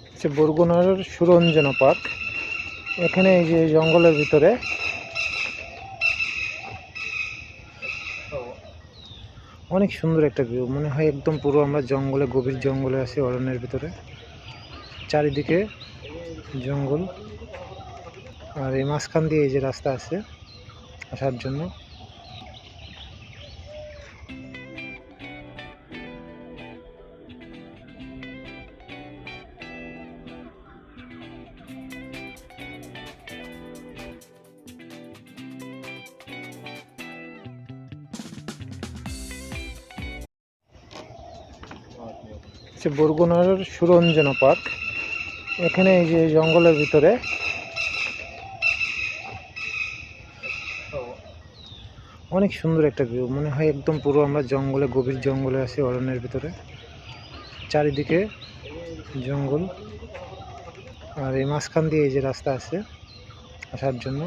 হচ্ছে বরগুনার সুরঞ্জনা পার্ক। এখানে এই যে জঙ্গলের ভিতরে অনেক সুন্দর একটা ভিউ, মনে হয় একদম পুরো আমরা জঙ্গলে, গভীর জঙ্গলে আছি, অরণ্যের ভিতরে। চারিদিকে জঙ্গল, আর এই মাঝখান দিয়ে এই যে রাস্তা আছে আসার জন্য। হচ্ছে বরগুনার সুরঞ্জনা পার্ক। এখানে এই যে জঙ্গলের ভিতরে অনেক সুন্দর একটা ভিউ, মনে হয় একদম পুরো আমরা জঙ্গলে, গভীর জঙ্গলে আছি, অরণ্যের ভিতরে। চারিদিকে জঙ্গল, আর এই মাঝখান দিয়ে এই যে রাস্তা আছে আসার জন্য।